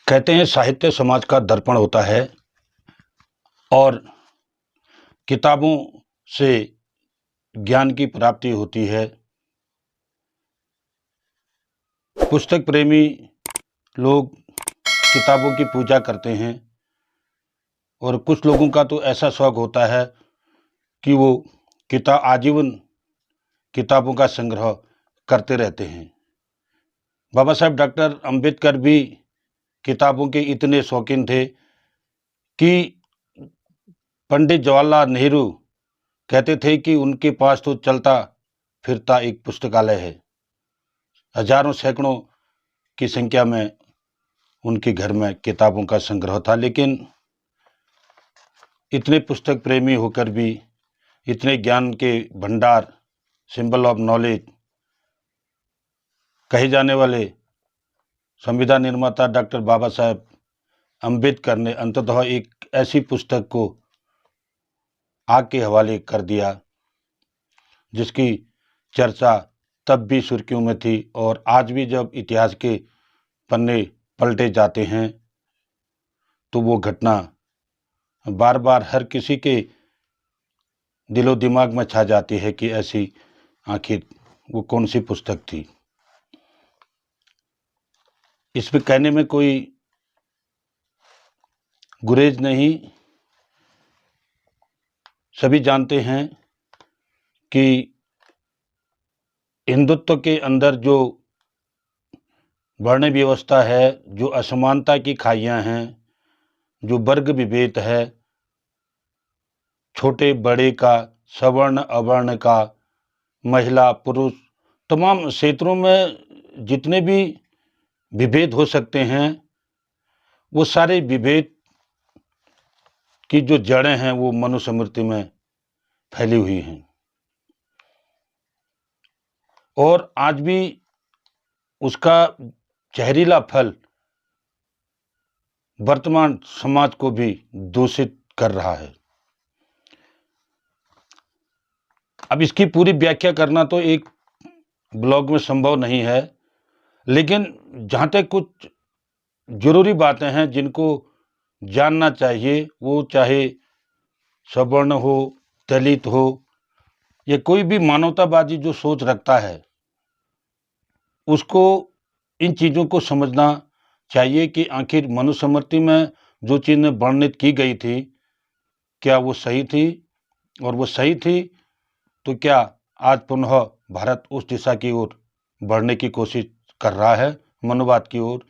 कहते हैं साहित्य समाज का दर्पण होता है और किताबों से ज्ञान की प्राप्ति होती है। पुस्तक प्रेमी लोग किताबों की पूजा करते हैं और कुछ लोगों का तो ऐसा शौक होता है कि वो आजीवन किताबों का संग्रह करते रहते हैं। बाबा साहेब डॉक्टर अंबेडकर भी किताबों के इतने शौकीन थे कि पंडित जवाहरलाल नेहरू कहते थे कि उनके पास तो चलता फिरता एक पुस्तकालय है। हजारों सैकड़ों की संख्या में उनके घर में किताबों का संग्रह था, लेकिन इतने पुस्तक प्रेमी होकर भी इतने ज्ञान के भंडार, सिंबल ऑफ नॉलेज कहे जाने वाले संविधान निर्माता डॉक्टर बाबा साहेब अंबेडकर ने अंततः एक ऐसी पुस्तक को आग के हवाले कर दिया जिसकी चर्चा तब भी सुर्खियों में थी और आज भी जब इतिहास के पन्ने पलटे जाते हैं तो वो घटना बार बार हर किसी के दिलो दिमाग में छा जाती है कि ऐसी आखिर वो कौन सी पुस्तक थी। इसमें कहने में कोई गुरेज नहीं। सभी जानते हैं कि हिंदुत्व के अंदर जो वर्ण व्यवस्था है, जो असमानता की खाइयां हैं, जो वर्ग विभेद है, छोटे बड़े का, सवर्ण अवर्ण का, महिला पुरुष, तमाम क्षेत्रों में जितने भी विभेद हो सकते हैं वो सारे विभेद की जो जड़ें हैं वो मनुस्मृति में फैली हुई हैं और आज भी उसका जहरीला फल वर्तमान समाज को भी दूषित कर रहा है। अब इसकी पूरी व्याख्या करना तो एक ब्लॉग में संभव नहीं है, लेकिन जहाँ तक कुछ जरूरी बातें हैं जिनको जानना चाहिए, वो चाहे सवर्ण हो, दलित हो या कोई भी मानवतावादी जो सोच रखता है, उसको इन चीज़ों को समझना चाहिए कि आखिर मनुस्मृति में जो चीज़ें वर्णित की गई थी क्या वो सही थी, और वो सही थी तो क्या आज पुनः भारत उस दिशा की ओर बढ़ने की कोशिश कर रहा है, मनुवाद की ओर।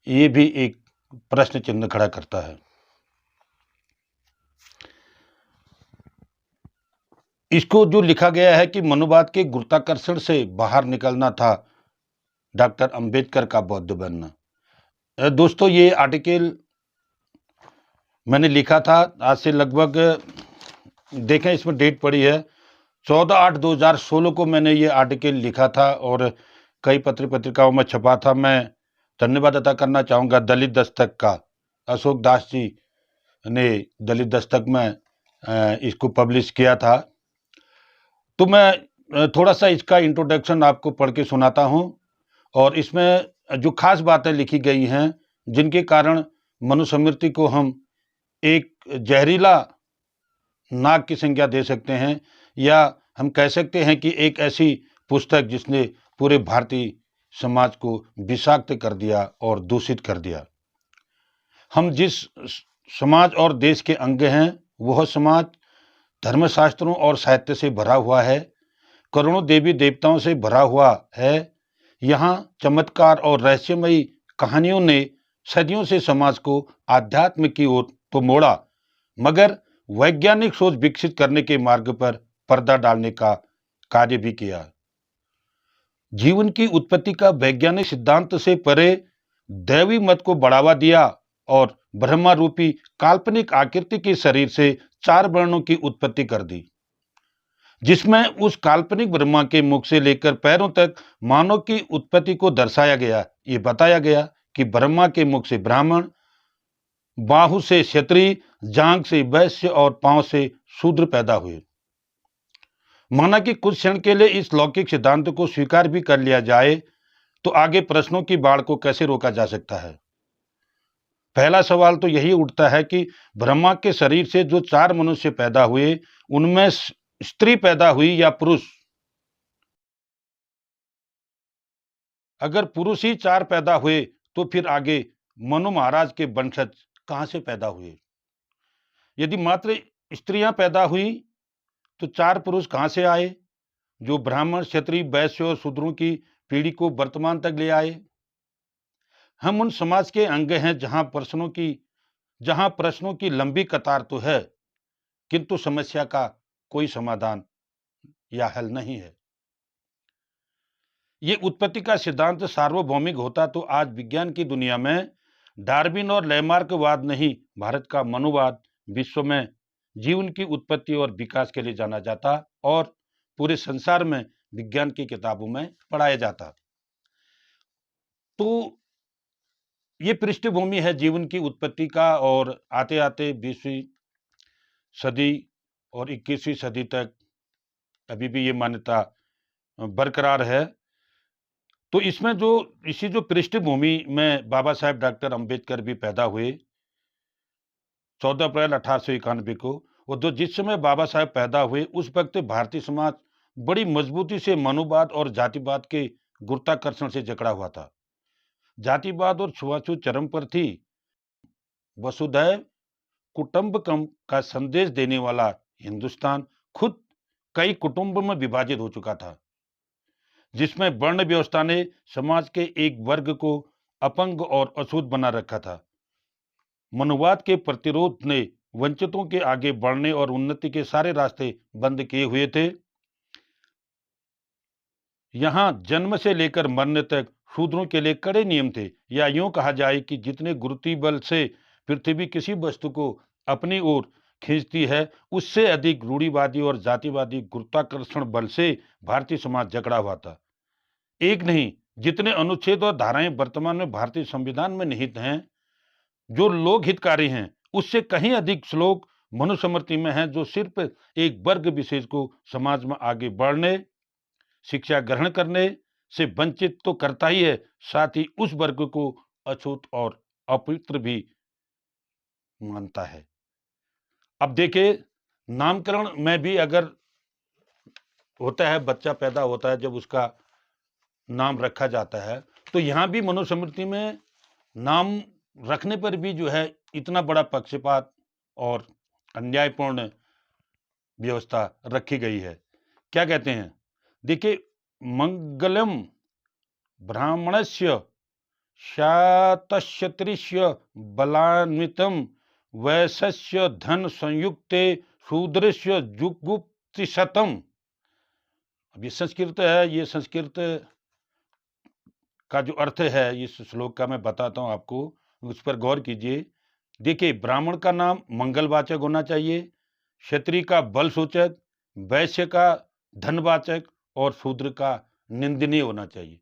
ये भी एक प्रश्न चिन्ह खड़ा करता है। इसको जो लिखा गया है कि मनुवाद के गुरुत्वाकर्षण से बाहर निकलना था डॉक्टर अंबेडकर का बौद्ध बनना। दोस्तों, ये आर्टिकल मैंने लिखा था आज से लगभग, देखें इसमें डेट पड़ी है 14/8/2016 को मैंने ये आर्टिकल लिखा था और कई पत्रिकाओं में छपा था। मैं धन्यवाद अदा करना चाहूँगा दलित दस्तक का, अशोक दास जी ने दलित दस्तक में इसको पब्लिश किया था। तो मैं थोड़ा सा इसका इंट्रोडक्शन आपको पढ़ के सुनाता हूँ और इसमें जो खास बातें लिखी गई हैं जिनके कारण मनुस्मृति को हम एक जहरीला नाग की संज्ञा दे सकते हैं, या हम कह सकते हैं कि एक ऐसी पुस्तक जिसने पूरे भारतीय समाज को विषाक्त कर दिया और दूषित कर दिया। हम जिस समाज और देश के अंग हैं वह समाज धर्मशास्त्रों और साहित्य से भरा हुआ है, करोड़ों देवी देवताओं से भरा हुआ है। यहाँ चमत्कार और रहस्यमयी कहानियों ने सदियों से समाज को आध्यात्म की ओर तो मोड़ा, मगर वैज्ञानिक सोच विकसित करने के मार्ग पर पर्दा डालने का कार्य भी किया। जीवन की उत्पत्ति का वैज्ञानिक सिद्धांत से परे दैवी मत को बढ़ावा दिया और ब्रह्मा रूपी काल्पनिक आकृति के शरीर से 4 वर्णों की उत्पत्ति कर दी, जिसमें उस काल्पनिक ब्रह्मा के मुख से लेकर पैरों तक मानव की उत्पत्ति को दर्शाया गया। ये बताया गया कि ब्रह्मा के मुख से ब्राह्मण, बाहु से क्षत्रिय, जांघ से वैश्य और पांव से शूद्र पैदा हुए। माना कि कुछ क्षण के लिए इस लौकिक सिद्धांत को स्वीकार भी कर लिया जाए तो आगे प्रश्नों की बाढ़ को कैसे रोका जा सकता है। पहला सवाल तो यही उठता है कि ब्रह्मा के शरीर से जो 4 मनुष्य पैदा हुए, उनमें स्त्री पैदा हुई या पुरुष? अगर पुरुष ही 4 पैदा हुए, तो फिर आगे मनु महाराज के वंशज कहाँ से पैदा हुए? यदि मात्र स्त्रियां पैदा हुई, तो 4 पुरुष कहाँ से आए, जो ब्राह्मण, क्षत्रिय, वैश्य और शूद्रों की पीढ़ी को वर्तमान तक ले आए? हम उन समाज के अंग हैं जहां प्रश्नों की लंबी कतार तो है, किंतु समस्या का कोई समाधान या हल नहीं है। ये उत्पत्ति का सिद्धांत सार्वभौमिक होता तो आज विज्ञान की दुनिया में डार्विन और लैमार्कवाद नहीं, भारत का मनुवाद विश्व में जीवन की उत्पत्ति और विकास के लिए जाना जाता और पूरे संसार में विज्ञान की किताबों में पढ़ाया जाता। तो ये पृष्ठभूमि है जीवन की उत्पत्ति का, और आते आते 20वीं सदी और 21वीं सदी तक अभी भी ये मान्यता बरकरार है। तो इसमें इसी जो पृष्ठभूमि में बाबा साहेब डॉक्टर अंबेडकर भी पैदा हुए 14 अप्रैल 1891 को, और जिस समय बाबा साहेब पैदा हुए उस वक्त भारतीय समाज बड़ी मजबूती से मनुवाद और जातिवाद के गुरुत्वाकर्षण से जकड़ा हुआ था। जातिवाद और छुआछूत चरम पर थी। वसुधैव कुटुंबकम का संदेश देने वाला हिंदुस्तान खुद कई कुटुंब में विभाजित हो चुका था, जिसमें वर्ण व्यवस्था ने समाज के एक वर्ग को अपंग और अछूत बना रखा था। मनुवाद के प्रतिरोध ने वंचितों के आगे बढ़ने और उन्नति के सारे रास्ते बंद किए हुए थे। यहां जन्म से लेकर मरने तक शूद्रों के लिए कड़े नियम थे, या यूं कहा जाए कि जितने गुरुत्वीय बल से पृथ्वी किसी वस्तु को अपनी ओर खींचती है, उससे अधिक रूढ़िवादी और जातिवादी गुरुत्वाकर्षण बल से भारतीय समाज जकड़ा हुआ था। एक नहीं, जितने अनुच्छेद और धाराएं वर्तमान में भारतीय संविधान में निहित हैं, जो लोक हितकारी हैं, उससे कहीं अधिक श्लोक मनुस्मृति में हैं, जो सिर्फ एक वर्ग विशेष को समाज में आगे बढ़ने, शिक्षा ग्रहण करने से वंचित तो करता ही है, साथ ही उस वर्ग को अछूत और अपवित्र भी मानता है। अब देखिए, नामकरण में भी अगर होता है, बच्चा पैदा होता है, जब उसका नाम रखा जाता है, तो यहां भी मनुस्मृति में नाम रखने पर भी जो है इतना बड़ा पक्षपात और अन्यायपूर्ण व्यवस्था रखी गई है। क्या कहते हैं, देखिए, मंगलम ब्राह्मणस्य शातक्षत्रिस्य बलान्वितम वैश्यस्य धन संयुक्ते शूद्रस्य जुगुप्तिशतम। अब ये संस्कृत है, ये संस्कृत का जो अर्थ है इस श्लोक का मैं बताता हूं आपको, उस पर गौर कीजिए। देखिए, ब्राह्मण का नाम मंगलवाचक होना चाहिए, क्षत्रिय का बल सूचक, वैश्य का धनवाचक और शूद्र का निंदनीय होना चाहिए।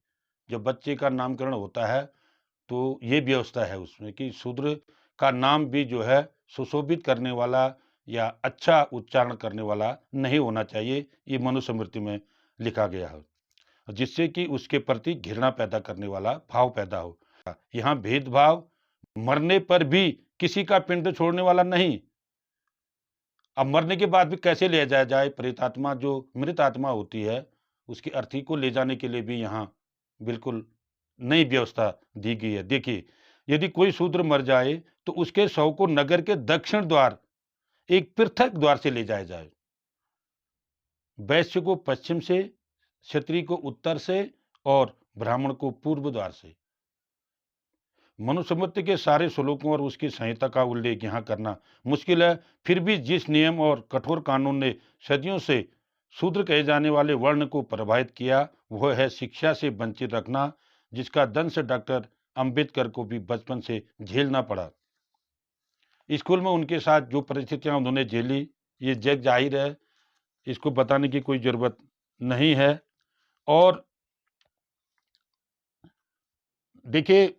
जब बच्चे का नामकरण होता है तो ये व्यवस्था है उसमें कि शूद्र का नाम भी जो है सुशोभित करने वाला या अच्छा उच्चारण करने वाला नहीं होना चाहिए। ये मनुस्मृति में लिखा गया है, जिससे कि उसके प्रति घृणा पैदा करने वाला भाव पैदा हो। यहाँ भेदभाव, मरने पर भी किसी का पिंड छोड़ने वाला नहीं। अब मरने के बाद भी कैसे ले जाया जाए, प्रेतात्मा जो मृत आत्मा होती है उसकी अर्थी को ले जाने के लिए भी यहाँ बिल्कुल नई व्यवस्था दी गई है। देखिए, यदि कोई शूद्र मर जाए तो उसके शव को नगर के दक्षिण द्वार, एक पृथक द्वार से ले जाया जाए, वैश्य को पश्चिम से, क्षत्रिय को उत्तर से और ब्राह्मण को पूर्व द्वार से। मनुस्मृति के सारे श्लोकों और उसकी संहिता का उल्लेख यहाँ करना मुश्किल है, फिर भी जिस नियम और कठोर कानून ने सदियों से शूद्र कहे जाने वाले वर्ण को प्रभावित किया, वह है शिक्षा से वंचित रखना, जिसका दंश डॉक्टर अंबेडकर को भी बचपन से झेलना पड़ा। स्कूल में उनके साथ जो परिस्थितियां उन्होंने झेली, ये जग जाहिर है, इसको बताने की कोई जरूरत नहीं है। और देखिए,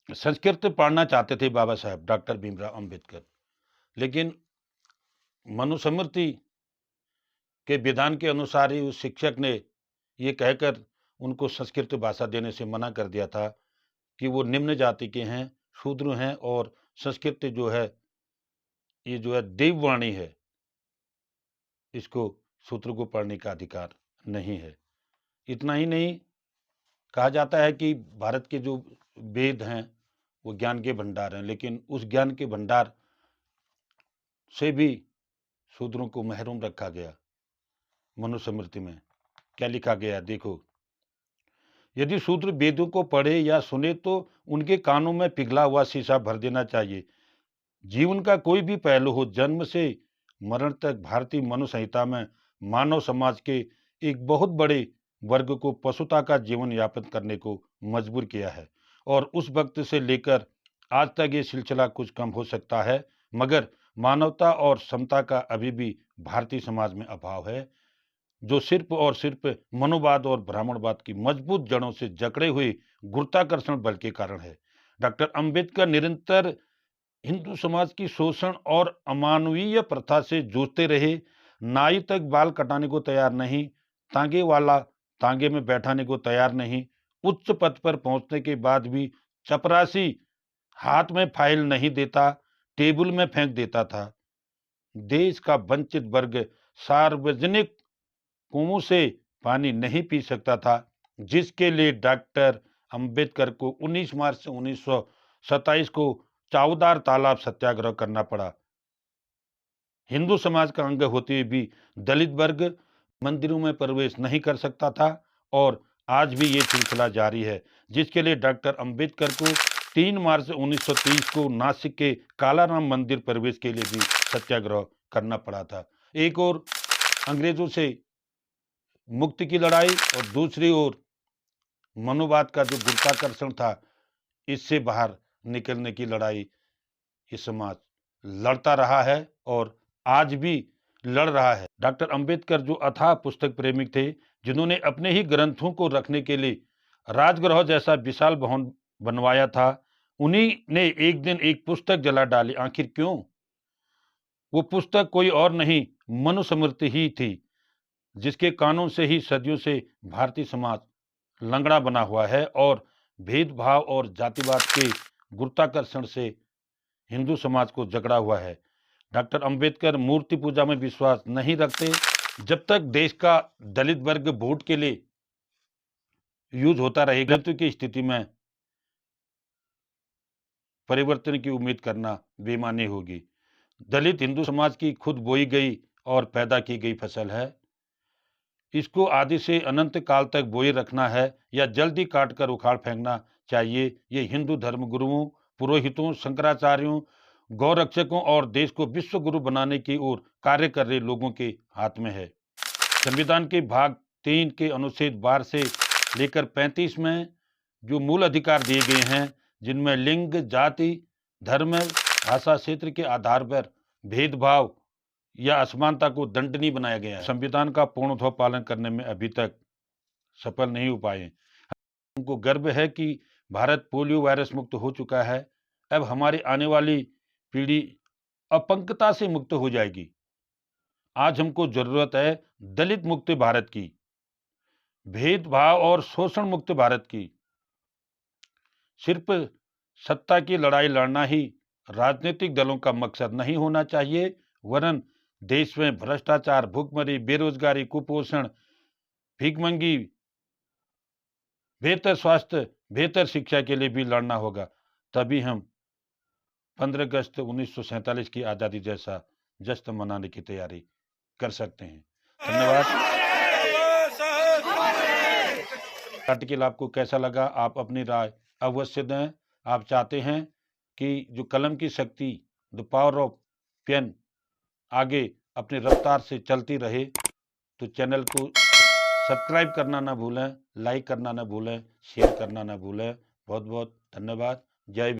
संस्कृत पढ़ना चाहते थे बाबा साहब डॉक्टर भीमराव अंबेडकर, लेकिन मनुस्मृति के विधान के अनुसार ही उस शिक्षक ने ये कहकर उनको संस्कृत भाषा देने से मना कर दिया था कि वो निम्न जाति के हैं, शूद्र हैं और संस्कृत जो है ये जो है देववाणी है, इसको शूद्र को पढ़ने का अधिकार नहीं है। इतना ही नहीं, कहा जाता है कि भारत के जो वेद हैं वो ज्ञान के भंडार हैं, लेकिन उस ज्ञान के भंडार से भी शूद्रों को महरूम रखा गया। मनुस्मृति में क्या लिखा गया देखो, यदि शूद्र वेदों को पढ़े या सुने तो उनके कानों में पिघला हुआ शीशा भर देना चाहिए। जीवन का कोई भी पहलू हो, जन्म से मरण तक भारतीय मनु संहिता में मानव समाज के एक बहुत बड़े वर्ग को पशुता का जीवन यापन करने को मजबूर किया है। और उस वक्त से लेकर आज तक ये सिलसिला कुछ कम हो सकता है, मगर मानवता और समता का अभी भी भारतीय समाज में अभाव है, जो सिर्फ और सिर्फ मनुवाद और ब्राह्मणवाद की मजबूत जड़ों से जकड़े हुए गुरुत्वाकर्षण बल के कारण है। डॉक्टर अंबेडकर निरंतर हिंदू समाज की शोषण और अमानवीय प्रथा से जूझते रहे। नाई तक बाल कटाने को तैयार नहीं, तांगे वाला तांगे में बैठाने को तैयार नहीं, उच्च पद पर पहुंचने के बाद भी चपरासी हाथ में फाइल नहीं देता, टेबल में फेंक देता था। देश का वंचित वर्ग सार्वजनिक कुओं से पानी नहीं पी सकता था, जिसके लिए डॉक्टर अंबेडकर को 19 मार्च 1927 को चावदार तालाब सत्याग्रह करना पड़ा। हिंदू समाज का अंग होते हुए भी दलित वर्ग मंदिरों में प्रवेश नहीं कर सकता था और आज भी ये सिलसिला जारी है, जिसके लिए डॉक्टर अंबेडकर को 3 मार्च 1930 को नासिक के कालाराम मंदिर प्रवेश के लिए भी सत्याग्रह करना पड़ा था। एक और अंग्रेजों से मुक्ति की लड़ाई और दूसरी ओर मनुवाद का जो गुरुत्वाकर्षण था, इससे बाहर निकलने की लड़ाई ये समाज लड़ता रहा है और आज भी लड़ रहा है। डॉक्टर अंबेडकर जो अथाह पुस्तक प्रेमिक थे, जिन्होंने अपने ही ग्रंथों को रखने के लिए राजगृह जैसा विशाल भवन बनवाया था, उन्हीं ने एक दिन एक पुस्तक जला डाली। आखिर क्यों? वो पुस्तक कोई और नहीं, मनुस्मृति ही थी, जिसके कानून से ही सदियों से भारतीय समाज लंगड़ा बना हुआ है और भेदभाव और जातिवाद के गुरुत्वाकर्षण से हिंदू समाज को जकड़ा हुआ है। डॉक्टर अंबेडकर मूर्ति पूजा में विश्वास नहीं रखते। जब तक देश का दलित वर्ग वोट के लिए यूज होता रहेगा, दलितों की स्थिति में परिवर्तन की उम्मीद करना बेईमानी होगी। दलित हिंदू समाज की खुद बोई गई और पैदा की गई फसल है। इसको आदि से अनंत काल तक बोए रखना है या जल्दी काट कर उखाड़ फेंकना चाहिए, ये हिंदू धर्म गुरुओं, पुरोहितों, शंकराचार्यों, गौरक्षकों और देश को विश्व गुरु बनाने की ओर कार्य कर रहे लोगों के हाथ में है। संविधान के भाग 3 के अनुच्छेद 12 से लेकर 35 में जो मूल अधिकार दिए गए हैं, जिनमें लिंग, जाति, धर्म, भाषा, क्षेत्र के आधार पर भेदभाव या असमानता को दंडनीय बनाया गया है, संविधान का पूर्णतः पालन करने में अभी तक सफल नहीं हो पाए। हमको गर्व है कि भारत पोलियो वायरस मुक्त हो चुका है। अब हमारी आने वाली पीढ़ी अपंगता से मुक्त हो जाएगी। आज हमको जरूरत है दलित मुक्त भारत की, भेदभाव और शोषण मुक्त भारत की। सिर्फ सत्ता की लड़ाई लड़ना ही राजनीतिक दलों का मकसद नहीं होना चाहिए, वरन देश में भ्रष्टाचार, भूखमरी, बेरोजगारी, कुपोषण, भीखमंगी, बेहतर स्वास्थ्य, बेहतर शिक्षा के लिए भी लड़ना होगा। तभी हम 15 अगस्त 1947 की आज़ादी जैसा जश्न मनाने की तैयारी कर सकते हैं। धन्यवाद। आर्टिकल आपको कैसा लगा, आप अपनी राय अवश्य दें। आप चाहते हैं कि जो कलम की शक्ति, द पावर ऑफ पेन, आगे अपनी रफ्तार से चलती रहे, तो चैनल को सब्सक्राइब करना ना भूलें, लाइक करना ना भूलें, शेयर करना ना भूलें। बहुत बहुत धन्यवाद। जय